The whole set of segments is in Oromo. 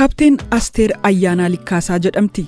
Kaapteen Asteer Ayyaanaa Likkaasaa jedhamti.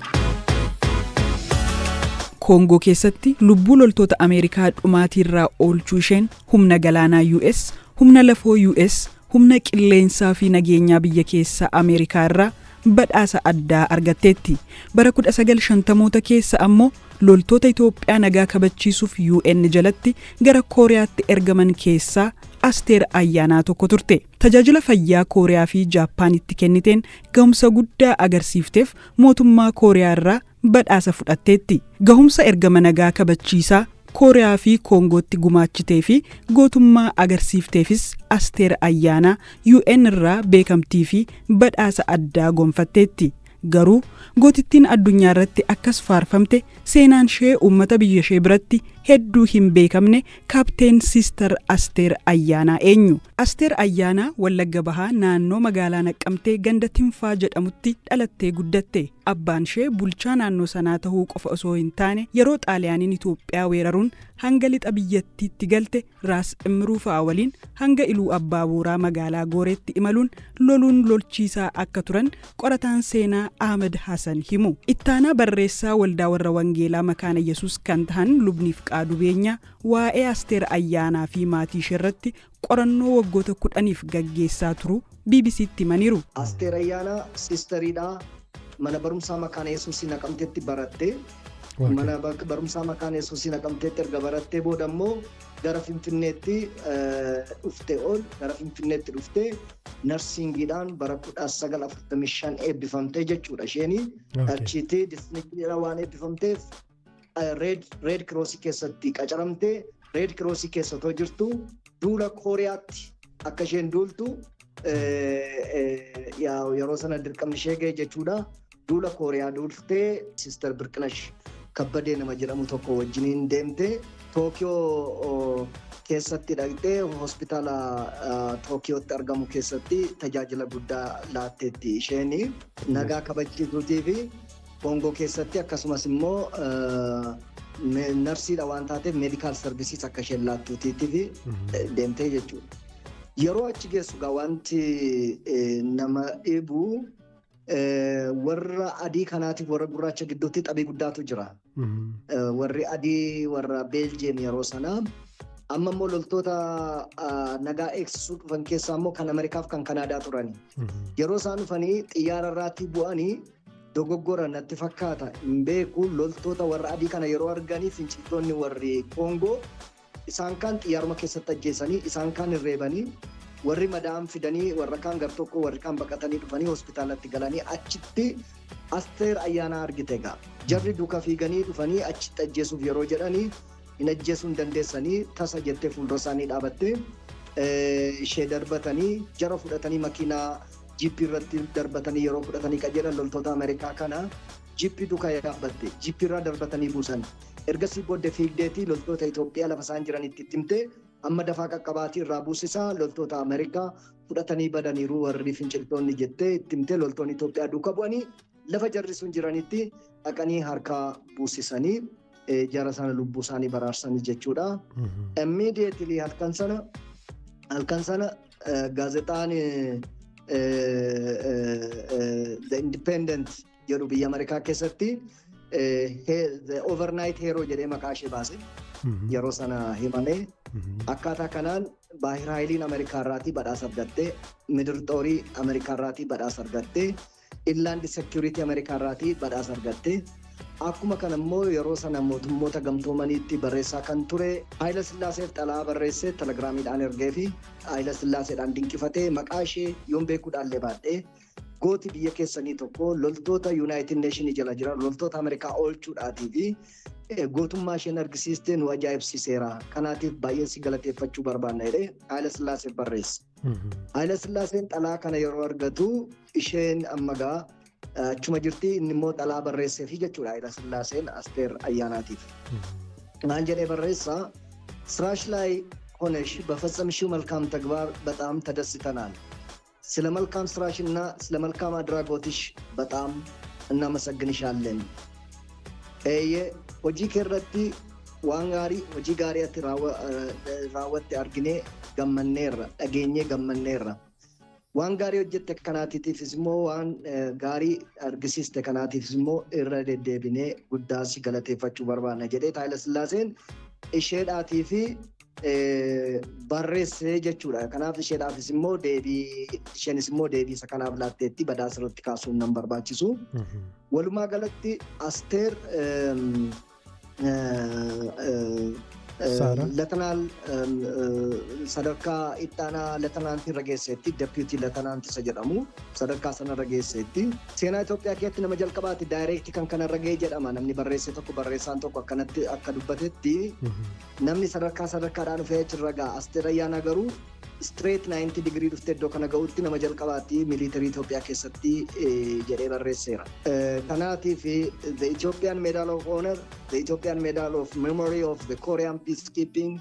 Koongoo keessatti lubbuu loltoota Ameerikaa dhumaatirraa oolchuu isheen humna galaanaa US, humna lafoo US, humna qilleensaa fi nageenyaa biyya keessaa Ameerikaa irraa badhaasa addaa argatteetti. Bara 1950moota keessa ammoo loltoota Itoophiyaa nagaa kabachiisuuf UN jalatti gara Kooriyaatti ergaman keessaa Asteer Ayyaanaa tokko turte. Tajaajila fayyaa Kooriyaa fi Jaappaanitti kenniteen gahumsa guddaa agarsiifteef mootummaa Kooriyaa irraa badhaasa fudhatteetti. Gahumsa ergama nagaa kabachiisaa Kooriyaa fi Koongootti gumaachitee fi gootummaa agarsiifteefis Asteer Ayyaanaa UN irraa beekamtii fi badhaasa addaa gonfatteetti. Garuu gootittiin addunyaa irratti akkas faarfamte seenaan ishee uummata biyya ishee biratti hedduu hin beekamne. Kaapteen Sister Asteer Ayyaanaa eenyu? Asteer Ayyaanaa Wallagga Bahaa naannoo magaalaa Naqqamtee ganda Tinfaa jedhamutti dhalattee guddatte. Abbaan ishee bulchaa naannoo sanaa ta'uu qofa osoo hin taane yeroo Xaaliyaaniin Itoophiyaa weeraruun hanga lixa biyyattiitti galte Raas Imruu fa'aa waliin hanga Iluu Abbaa Booraa magaalaa Gooreetti imaluun loluun lolchiisaa akka turan qorataan seenaa Ahmed Hassan himu. Ittaanaa barreessaa waldaa warra wangeelaa Makaana Yesuus kan tahan lubniif qaadu beenyaa waa'ee Asteer Ayyaanaa fi maatii ishee irratti qorannoo waggoota 10f gaggeessaa turu BBC'tti himaniiru. Asteer Ayyaanaa sisteriidha. Mana barumsaa Makaana Yesuus Naqamteetti baratte. Mana barumsaa Makaana Yesuus Naqamteetti erga barattee booda immoo gara Finfinneetti dhufte narsiingiidhaan bara 1945 eebbifamtee jechuudha. Isheen achitti disnikidhaan waan eebbifamteef Red Cross keessatti qacaramtee Red Cross keessatoo jirtu duula Kooriyaatti akka isheen duultu yeroo sana dirqamni ishee ga'e jechuudha. Duula Kooriyaa duultee Sister Birqinash Kabbadee nama jedhamu tokko wajjiniin deemtee Tookiyoo keessatti dhaqxee hospitaala Tookiyootti argamu keessatti tajaajila guddaa laatteetti. Isheen nagaa kabachiisuutii fi Koongoo keessatti akkasumas immoo narsiidha waan taateef medical services akka isheen laattuutiitii fi deemtee jechuudha. Yeroo achi geessu gaa wanti nama dhibu warra adii kanaatiif warra gurraacha gidduutti xabii guddaatu jira. Warri adii warra Beeljeem yeroo sana amma immoo loltoota nagaa eegsisuu dhufan keessaa immoo kan Ameerikaaf kan Kanaadaa turani. Yeroo isaan dhufanii xiyyaara irratti bu'anii dogoggora natti fakkaata hin beeku loltoota warra adii kana yeroo arganii finciltoonni warri Koongoo isaan kaan xiyyaaruma keessatti ajjeesanii isaan kaan irreebanii warri madaa'an fidanii warra kaan gar tokko warri kaan baqatanii dhufanii hospitaalatti galanii achitti Asteer Ayyaanaa argite gaa. Jarri duuka fiiganii dhufanii achitti ajjeesuuf yeroo jedhanii hin ajjeesuu hin dandeessanii tasa jettee fuuldura isaanii dhaabattee ishee darbatanii jara fudhatanii makiinaa jiippii irratti darbatanii yeroo fudhatanii qajeelan loltoota Ameerikaa kana jiippii duuka yaabbatte jiippii irraa darbatanii buusan. Ergasii booddee fiigdeetii loltoota Itoophiyaa lafa isaan jiranitti timtee amma dafaa qaqqabaatii irraa buusisaa loltoota Ameerikaa fudhatanii badaniiru warri finciltoonni jettee timtee loltoonni Itoophiyaa duuka bu'anii lafa jarri sun jiranitti dhaqanii harkaa buusisanii jara sana lubbuu isaanii baraarsanii jechuudha. Immediately halkan sana gaazexaan The Independent jedhu biyya Ameerikaa keessatti the overnight hero jedhee maqaa ishee baase yeroo sana himame. Akkaataa kanaan Baahir Haayiliin Ameerikaa irraatii badhaasa argattee Midirxoorii Ameerikaa irraatii badhaasa argattee Inland Security Ameerikaa irraatii badhaasa argattee akkuma kana immoo yeroo sana mootummoota gamtoomaniitti barreessaa kan ture Haayila Sillaaseef xalaa barreessee telegiraamiidhaan ergee fi Haayila Sillaaseedhaan dinqifatee maqaa ishee yoon beekuudhaallee baadhee gooti biyya keessanii tokko loltoota United Nations jala jiran loltoota Ameerikaa oolchuudhaatii fi gootummaa isheen argisiistee nu ajaa'ibsiiseera. Kanaatiif baay'ee si galateeffachuu barbaanna jedhee Haayila Sillaaseef barreesse. Haayila Sillaaseen xalaa kana yeroo argatu isheen ammagaa achuma jirti inni immoo xalaa barreesseefi jechuudha. Haayila Sillaaseen Asteer Ayyaanaatiif. Naan jedhee barreessa ስራሽ ላይ ሆነሽ በፈጸምሽው መልካም ተግባር በጣም ተደስተናል። ስለ መልካም ስራሽና ስለ መልካም አድራጎትሽ በጣም እናመሰግንሻለን። hojii keerratti waan gaarii hojii gaariitti raawwatte argine gammanneerra dhageenye gammanneerra waan gaarii hojjette kanaatiifis immoo waan gaarii argisiiste kanaatiifis immoo irra deddeebinee guddaa si galateeffachuu barbaanna jedhee Haayile Sillaaseen isheedhaatii fi barreessee jechuudha. Kanaaf isheedhaafis immoo isheenis immoo deebii isa kanaaf laatteetti badhaasa irratti kaasuun nan barbaachisu. Walumaa galatti Asteer Latanaal sadarkaa ittaanaa latanaantii irra geesseetti deputy latanaantii isa jedhamu sadarkaa sana irra geesseetti. Seenaa Itoophiyaa keessatti nama jalqabaati daayireektii kan kana irra ga'e jedhama. Namni barreessaan tokko akkanatti akka dubbatetti namni sadarkaadhaan dhufee achirra ga'a. Asteer Ayyaanaa garuu straight 90 degree dhuftee iddoo kana ga'utti nama jalqabaati militarii Itoophiyaa keessatti jedhee barreesseera. Kanaatiif the Ethiopian Medal of Honor, the Ethiopian Medal of Memory of the Korean Peacekeeping,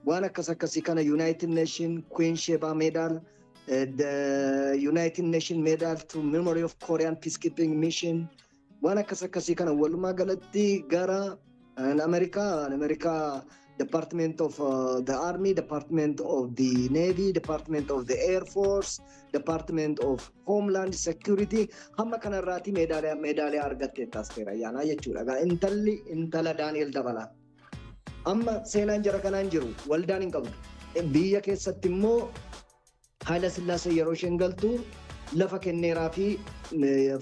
waan akkasii kana United Nations Queen Sheba Medal, the United Nations Medal to Memory of Korean Peacekeeping Mission, waan akkasii kana walumaa galatti gara America Department of the Army, Department of the Navy, Department of the Air Force, Department of Homeland Security hamma kanarraati meedaaliyaa argatteetti Asteer Ayyaanaa jechuudha. Intala Daani'el Dabalaa. Amma seenaan jara kanaan jiru waldaan hin qabdu. Biyya keessatti immoo Haayile Sillaasee yeroo isheen galtu lafa kenneeraa fi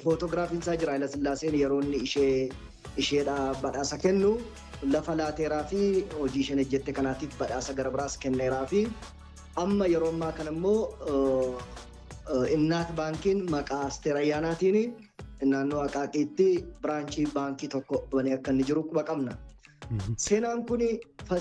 footograafiin isaa jira. Haayile Sillaaseen yeroo inni isheedhaa badhaasa kennu lafa laateeraa fi hojii isheen hojjette kanaatiif badhaasa gara biraas kenneeraa fi amma yeroo ammaa kana immoo Innaat baankiin maqaa Asteer Ayyaanaatiin naannoo Aqaaqiitti biraanchii baankii tokko banee akka inni jiru quba qabna. Seenaan kun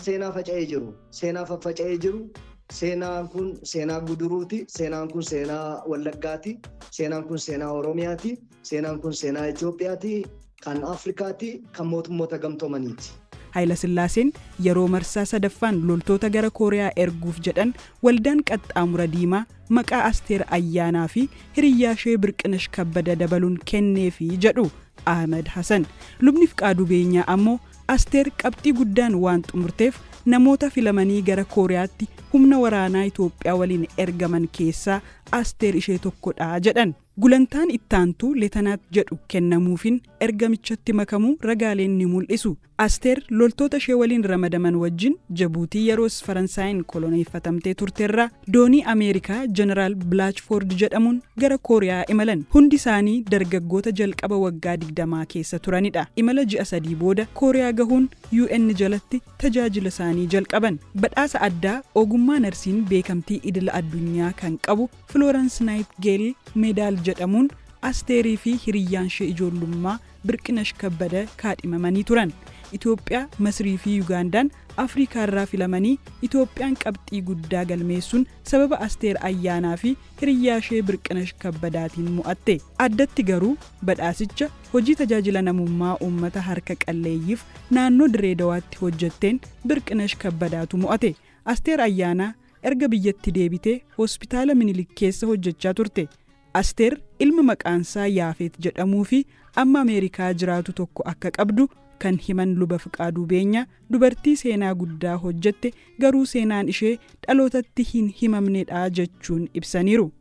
seenaa faca'ee jiru. Seenaa faffaca'ee jiru. Seenaan kun seenaa Guduruuti. Seenaan kun seenaa Wallaggaati. Seenaan kun seenaa Oromiyaati. Seenaan kun seenaa Itoophiyaati. Kan Afrikaati. Kan mootummoota gamtoomaniiti. Haayile Sillaaseen yeroo marsaa sadaffaan loltoota gara Kooriyaa erguuf jedhan waldaan qaxxaamura diimaa maqaa Asteer Ayyaanaa fi hiriyyaa ishee Birqinesh Kabbada dabaluun kenneefi jedhu Ahmed Hassan. Lubni Fiqaaduu Beenyaa ammoo Asteer qabxii guddaan waan xumurteef namoota filamanii gara Kooriyaatti humna waraanaa Itoophiyaa waliin ergaman keessaa Asteer ishee tokkodha jedhan. Gulantaan ittaantuu leetanaat jedhu kennamuufin ergamichatti makamuu ragaaleen ni mul'isu. Asteer loltoota ishee waliin ramadaman wajjin Jabuutii yeroos Faransaayeen koloneeffatamtee turteerraa doonii Ameerikaa Jeneraal Blaachford jedhamuun gara Kooriyaa imalan. Hundi isaanii dargaggoota jalqaba waggaa 20 keessa turanidha. Imala ji'a 3 booda Kooriyaa gahuun UN jalatti tajaajila isaanii jalqaban. Badhaasa addaa ogummaa narsiin beekamtii idila addunyaa kan qabu Florence Nightingale Medal jedhamuun Asteerii fi hiriyyaan ishee ijoollummaa Birqinesh Kabbada kaadhimamanii turan. Itoophiyaa, Masrii fi Yugaandaan Afrikaa irraa filamanii Itoophiyaan qabxii guddaa galmeessuun sababa Asteer Ayyaanaa fi hiriyyaa ishee Birqinesh Kabbadaatiin mo'atte. Addatti garuu badhaasicha hojii tajaajila namummaa uummata harka qalleeyyiif naannoo Direedawaatti hojjetteen Birqinesh Kabbadaatu mo'ate. Asteer Ayyaanaa erga biyyatti deebitee hospitaala Minilik keessa hojjechaa turte. Asteer ilma maqaansaa Yaafet jedhamuu fi amma Ameerikaa jiraatu tokko akka qabdu kan himan Luba Fiqaaduu Beenyaa dubartii seenaa guddaa hojjette garuu seenaan ishee dhalootatti hin himamnedha jechuun ibsaniiru.